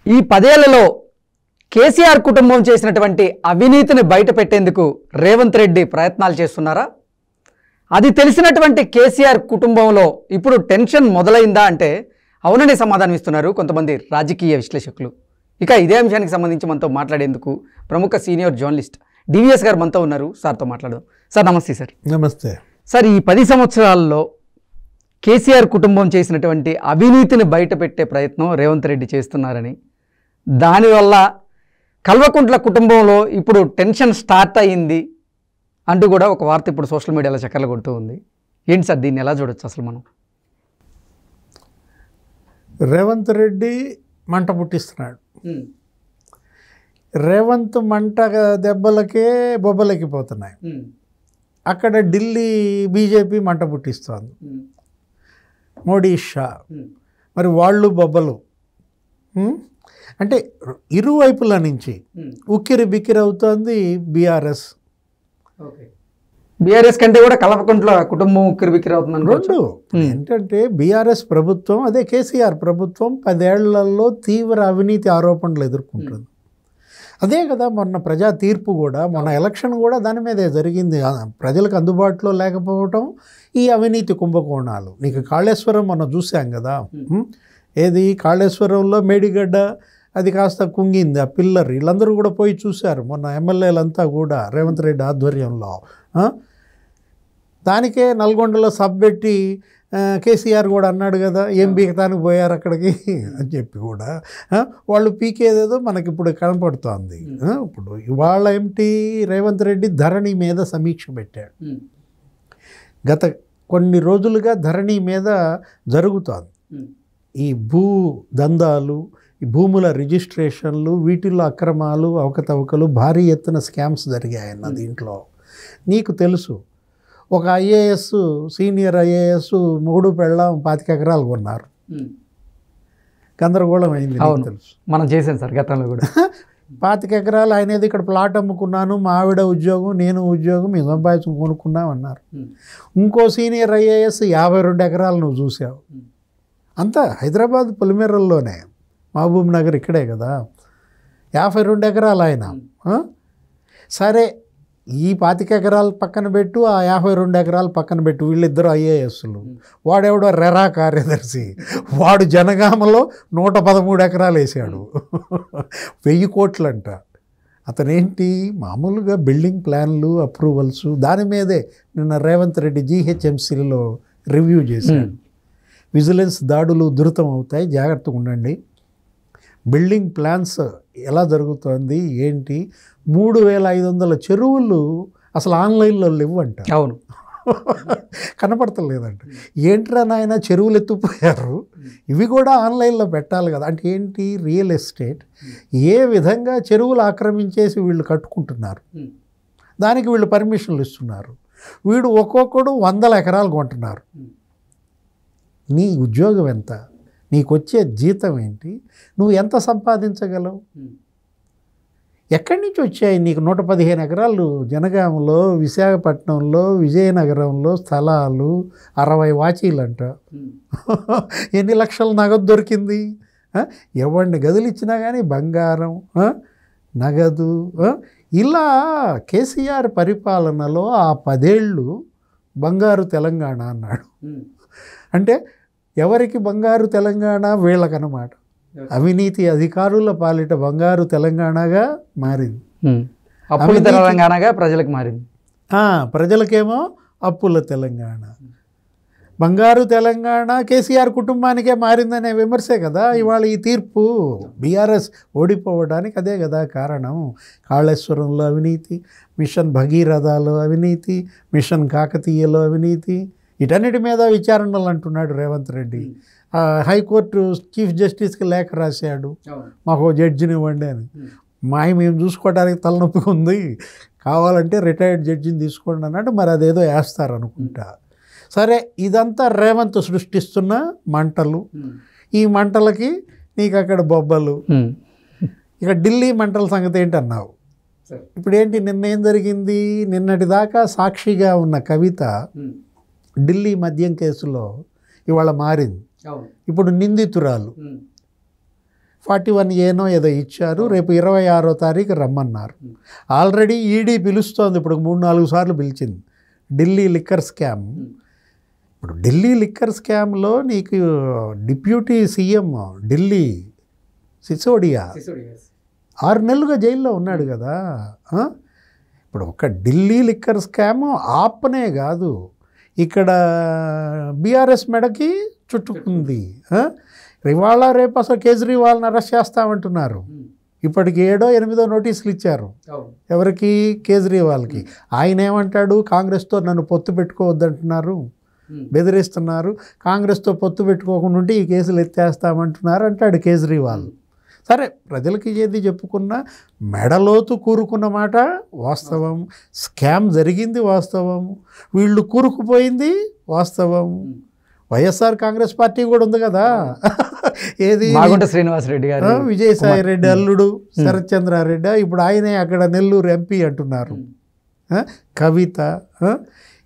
ఈ 10 ఏళ్లలో కేసీఆర్ కుటుంబం చేసినటువంటి అవినీతిని బయట పెట్టేందుకు రేవంత్ రెడ్డి ప్రయత్నాలు చేస్తున్నారా? అది తెలిసినటువంటి కేసీఆర్ కుటుంబంలో ఇప్పుడు టెన్షన్ మొదలైందా అంటే అవుననే సమాధానం ఇస్తున్నారు కొంతమంది రాజకీయ విశ్లేషకులు. ఇక ఇదే అంశానికి సంబంధించి మనతో మాట్లాడేందుకు ప్రముఖ సీనియర్ జర్నలిస్ట్ డివిఎస్ గారు మనతో ఉన్నారు. సార్తో మాట్లాడదాం. సార్ నమస్తే. సార్ నమస్తే. సార్, ఈ 10 సంవత్సరాల్లో కేసీఆర్ కుటుంబం చేసినటువంటి అవినీతిని బయట పెట్టే ప్రయత్నం రేవంత్ రెడ్డి చేస్తున్నారని, దానివల్ల కల్వకుంట్ల కుటుంబంలో ఇప్పుడు టెన్షన్ స్టార్ట్ అయ్యింది అంటూ కూడా ఒక వార్త ఇప్పుడు సోషల్ మీడియాలో చక్కర్లు కొడుతూ ఉంది. ఏంటి సార్, దీన్ని ఎలా చూడొచ్చు అసలు మనం? రేవంత్ రెడ్డి మంట పుట్టిస్తున్నాడు. రేవంత్ మంట దెబ్బలకే బొబ్బలెక్కిపోతున్నాయి. అక్కడ ఢిల్లీ బీజేపీ మంట పుట్టిస్తోంది, మోడీ షా. మరి వాళ్ళు బొబ్బలు అంటే ఇరువైపుల నుంచి ఉక్కిరి బిక్కిరి అవుతోంది బీఆర్ఎస్. బీఆర్ఎస్ కంటే కూడా కల్వకుంట్ల కుటుంబం ఉక్కిరి బిక్కిరి అవుతుంది. రెండు ఏంటంటే బీఆర్ఎస్ ప్రభుత్వం, అదే కేసీఆర్ ప్రభుత్వం 10 ఏళ్లలో తీవ్ర అవినీతి ఆరోపణలు ఎదుర్కొంటుంది. అదే కదా మొన్న ప్రజా తీర్పు కూడా, మొన్న ఎలక్షన్ కూడా దాని మీదే జరిగింది. ప్రజలకు అందుబాటులో లేకపోవటం, ఈ అవినీతి కుంభకోణాలు. నీకు కాళేశ్వరం మొన్న చూసాం కదా, ఏది కాళేశ్వరంలో మేడిగడ్డ అది కాస్త కుంగింది, ఆ పిల్లర్. వీళ్ళందరూ కూడా పోయి చూశారు మొన్న, ఎమ్మెల్యేలంతా కూడా రేవంత్ రెడ్డి ఆధ్వర్యంలో. దానికే నల్గొండలో సబ్ పెట్టి కేసీఆర్ కూడా అన్నాడు కదా, ఏం పీకటానికి పోయారు అక్కడికి అని చెప్పి కూడా వాళ్ళు పీకేదేదో మనకి ఇప్పుడు కనపడుతోంది. ఇప్పుడు ఇవాళ ఏమిటి, రేవంత్ రెడ్డి ధరణి మీద సమీక్ష పెట్టాడు. గత కొన్ని రోజులుగా ధరణి మీద జరుగుతోంది ఈ భూ దందాలు, ఈ భూముల రిజిస్ట్రేషన్లు, వీటిల్లో అక్రమాలు, అవకతవకలు, భారీ ఎత్తున స్కామ్స్ జరిగాయన్న దీంట్లో. నీకు తెలుసు, ఒక ఐఏఎస్, సీనియర్ ఐఏఎస్ 3 పెళ్ళాం 25 ఎకరాలు కొన్నారు. గందరగోళం అయింది, తెలుసు. మనం చేసాం సార్ గతంలో కూడా. 25 ఎకరాలు ఆయనేది, ఇక్కడ ప్లాట్ అమ్ముకున్నాను, మా ఆవిడ ఉద్యోగం, నేను ఉద్యోగం, మేము సంపాదించుకుని కొనుక్కున్నాం అన్నారు. ఇంకో సీనియర్ ఐఏఎస్ 52 ఎకరాలు నువ్వు చూసావు. అంతా హైదరాబాద్ పొలిమేరల్లోనే, మహబూబ్ నగర్ ఇక్కడే కదా. 52 ఎకరాలు ఆయన. సరే, ఈ 25 ఎకరాలు పక్కన పెట్టు, ఆ 52 ఎకరాలు పక్కన పెట్టు, వీళ్ళిద్దరు ఐఏఎస్లు. వాడెవడో రెరా కార్యదర్శి, వాడు జనగామలో 113 ఎకరాలు వేసాడు. 1000 కోట్లంట. అతనేంటి, మామూలుగా బిల్డింగ్ ప్లాన్లు, అప్రూవల్స్, దాని మీదే నిన్న రేవంత్ రెడ్డి జీహెచ్ఎంసీలో రివ్యూ చేశాడు. విజిలెన్స్ దాడులు ఉధృతం అవుతాయి, జాగ్రత్తగా ఉండండి. బిల్డింగ్ ప్లాన్స్ ఎలా జరుగుతోంది ఏంటి, 3500 చెరువులు అసలు ఆన్లైన్లో లేవంట. అవును, కనపడతలేదంట. ఏంట్రా నాయన, చెరువులు ఎత్తుపోయారు, ఇవి కూడా ఆన్లైన్లో పెట్టాలి కదా. అంటే ఏంటి, రియల్ ఎస్టేట్ ఏ విధంగా చెరువులు ఆక్రమించేసి వీళ్ళు కట్టుకుంటున్నారు, దానికి వీళ్ళు పర్మిషన్లు ఇస్తున్నారు. వీడు ఒక్కొక్కడు 100 ఎకరాలు కొంటున్నారు. నీ ఉద్యోగం ఎంత, నీకు వచ్చే జీతం ఏంటి, నువ్వు ఎంత సంపాదించగలవు, ఎక్కడి నుంచి వచ్చాయి నీకు 115 ఎకరాలు జనగామలో, విశాఖపట్నంలో, విజయనగరంలో స్థలాలు, 60 వాచీలంట. ఎన్ని లక్షల నగదు దొరికింది? ఎవరిని గదులు ఇచ్చినా కానీ బంగారం, నగదు. ఇలా కేసీఆర్ పరిపాలనలో ఆ 10 ఏళ్ళు బంగారు తెలంగాణ అన్నాడు. అంటే ఎవరికి బంగారు తెలంగాణ? వీళ్ళకన్నమాట. అవినీతి అధికారుల పాలిట బంగారు తెలంగాణగా మారింది, అప్పుల తెలంగాణగా ప్రజలకు మారింది. ప్రజలకేమో అప్పుల తెలంగాణ. బంగారు తెలంగాణ కేసీఆర్ కుటుంబానికే మారిందనే విమర్శే కదా ఇవాళ ఈ తీర్పు. బీఆర్ఎస్ ఓడిపోవడానికి అదే కదా కారణం. కాళేశ్వరంలో అవినీతి, మిషన్ భగీరథలో అవినీతి, మిషన్ కాకతీయలో అవినీతి, వీటన్నిటి మీద విచారణలు అంటున్నాడు రేవంత్ రెడ్డి. హైకోర్టు చీఫ్ జస్టిస్కి లేఖ రాశాడు, మాకు జడ్జిని ఇవ్వండి అని. మేము చూసుకోవడానికి తలనొప్పిగా ఉంది, కావాలంటే రిటైర్డ్ జడ్జిని తీసుకోండి అన్నాడు. మరి అదేదో వేస్తారు అనుకుంటా. సరే, ఇదంతా రేవంత్ సృష్టిస్తున్న మంటలు. ఈ మంటలకి నీకు అక్కడ బొబ్బలు. ఇక ఢిల్లీ మంటల సంగతి ఏంటన్నావు. ఇప్పుడు ఏంటి, నిన్న ఏం జరిగింది? నిన్నటి దాకా సాక్షిగా ఉన్న కవిత ఢిల్లీ మద్యం కేసులో ఇవాళ మారింది. ఇప్పుడు నిందితురాలు. 41A ఏదో ఇచ్చారు. రేపు 26వ తారీఖు రమ్మన్నారు. ఆల్రెడీ ఈడీ పిలుస్తోంది, ఇప్పుడు 3-4 సార్లు పిలిచింది. Delhi liquor scam. ఇప్పుడు ఢిల్లీ లిక్కర్ స్కామ్లో నీకు డిప్యూటీ సీఎం ఢిల్లీ సిసోడియా 6 నెలలుగా జైల్లో ఉన్నాడు కదా. ఇప్పుడు ఒక ఢిల్లీ లిక్కర్ స్కామ్ ఆప్నే కాదు, ఇక్కడ బీఆర్ఎస్ మెడకి చుట్టుకుంది. ఇవాళ రేపు అసలు కేజ్రీవాల్ని అరెస్ట్ చేస్తామంటున్నారు. ఇప్పటికి 7-8 నోటీసులు ఇచ్చారు. ఎవరికి? కేజ్రీవాల్కి. ఆయన ఏమంటాడు? కాంగ్రెస్తో నన్ను పొత్తు పెట్టుకోవద్దంటున్నారు, బెదిరిస్తున్నారు, కాంగ్రెస్తో పొత్తు పెట్టుకోకుండా ఉంటే ఈ కేసులు ఎత్తేస్తామంటున్నారు అంటాడు కేజ్రీవాల్. సరే, ప్రజలకి ఏది చెప్పుకున్నా మెడలోతు కూరుకున్న మాట వాస్తవం, స్కామ్ జరిగింది వాస్తవం, వీళ్ళు కూరుకుపోయింది వాస్తవం. వైఎస్ఆర్ కాంగ్రెస్ పార్టీ కూడా ఉంది కదా, ఏది మాగుంట శ్రీనివాసరెడ్డి గారు, విజయసాయి రెడ్డి అల్లుడు శరత్ చంద్రారెడ్డి, ఇప్పుడు ఆయనే అక్కడ నెల్లూరు ఎంపీ అంటున్నారు, కవిత.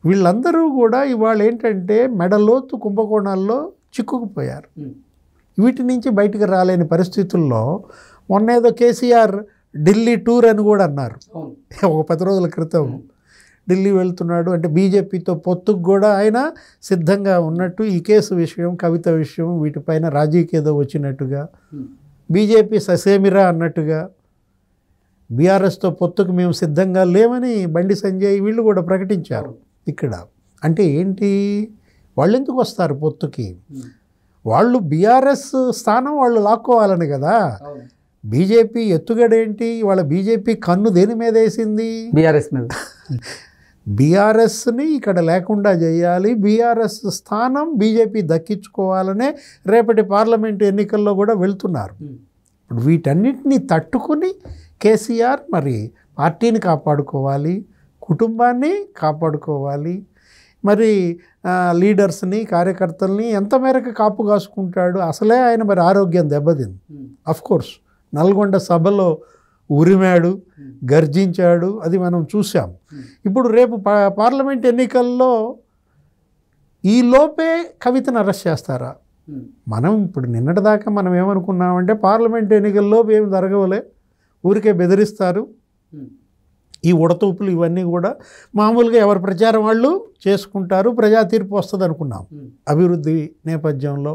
వీళ్ళందరూ కూడా ఇవాళ ఏంటంటే మెడలోతు కుంభకోణాల్లో చిక్కుకుపోయారు. వీటి నుంచి బయటకు రాలేని పరిస్థితుల్లో మొన్నేదో కేసీఆర్ ఢిల్లీ టూర్ అని కూడా అన్నారు. ఒక 10 రోజుల క్రితం ఢిల్లీ వెళ్తున్నాడు అంటే బీజేపీతో పొత్తుకు కూడా ఆయన సిద్ధంగా ఉన్నట్టు, ఈ కేసు విషయం, కవిత విషయం, వీటిపైన రాజీకి ఏదో వచ్చినట్టుగా, బీజేపీ ససేమిరా అన్నట్టుగా, బీఆర్ఎస్తో పొత్తుకు మేము సిద్ధంగా లేమని బండి సంజయ్ వీళ్ళు కూడా ప్రకటించారు. ఇక్కడ అంటే ఏంటి? వాళ్ళు ఎందుకు వస్తారు పొత్తుకి? వాళ్ళు బీఆర్ఎస్ స్థానం వాళ్ళు లాక్కోవాలని కదా. బీజేపీ ఎత్తుగడేంటి? వాళ్ళ బీజేపీ కన్ను దేని మీద వేసింది? బీఆర్ఎస్ మీద. బీఆర్ఎస్ని ఇక్కడ లేకుండా చేయాలి, బీఆర్ఎస్ స్థానం బీజేపీ దక్కించుకోవాలనే రేపటి పార్లమెంటు ఎన్నికల్లో కూడా వెళ్తున్నారు. ఇప్పుడు వీటన్నిటిని తట్టుకుని కేసీఆర్ మరి పార్టీని కాపాడుకోవాలి, కుటుంబాన్ని కాపాడుకోవాలి, మరి లీడర్స్ని, కార్యకర్తల్ని ఎంత మేరకు కాపు కాసుకుంటాడు? అసలే ఆయన మరి ఆరోగ్యం దెబ్బతింది. అఫ్కోర్స్ నల్గొండ సభలో ఉరిమాడు, గర్జించాడు, అది మనం చూసాం. ఇప్పుడు రేపు పార్లమెంట్ ఎన్నికల్లో ఈ లోపే కవితను అరెస్ట్ చేస్తారా? మనం ఇప్పుడు నిన్నటిదాకా మనం ఏమనుకున్నామంటే పార్లమెంట్ ఎన్నికల్లోపు ఏమి జరగవలే, ఊరికే బెదిరిస్తారు, ఈ ఉడతూపులు ఇవన్నీ కూడా మామూలుగా ఎవరి ప్రచారం వాళ్ళు చేసుకుంటారు, ప్రజా తీర్పు వస్తుంది అనుకున్నాం. అభివృద్ధి నేపథ్యంలో,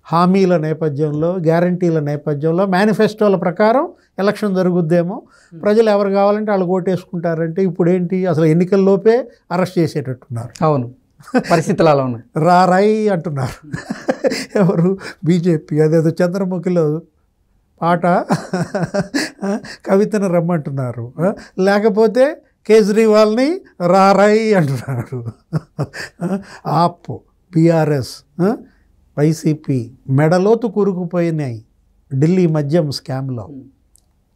హామీల నేపథ్యంలో, గ్యారంటీల నేపథ్యంలో, మేనిఫెస్టోల ప్రకారం ఎలక్షన్ జరుగుద్దేమో, ప్రజలు ఎవరు కావాలంటే వాళ్ళు ఓటేసుకుంటారంటే ఇప్పుడు ఏంటి? అసలు ఎన్నికల్లోపే అరెస్ట్ చేసేటట్టున్నారు. అవును, పరిస్థితులు అలా ఉన్నాయి. రారాయి అంటున్నారు ఎవరు? బీజేపీ. అదేదో చంద్రముఖిలో పాట కవితను రమ్మంటున్నారు, లేకపోతే కేజ్రీవాల్ని రారాయి అంటున్నారు. ఆప్, బీఆర్ఎస్, వైసీపీ మెడలోతు కూరుకుపోయినాయి ఢిల్లీ మద్యం స్కామ్లో.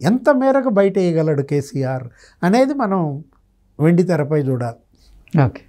ఎంత మేరకు బయట వేయగలడు కేసీఆర్ అనేది మనం వెండి తెరపై చూడాలి. ఓకే.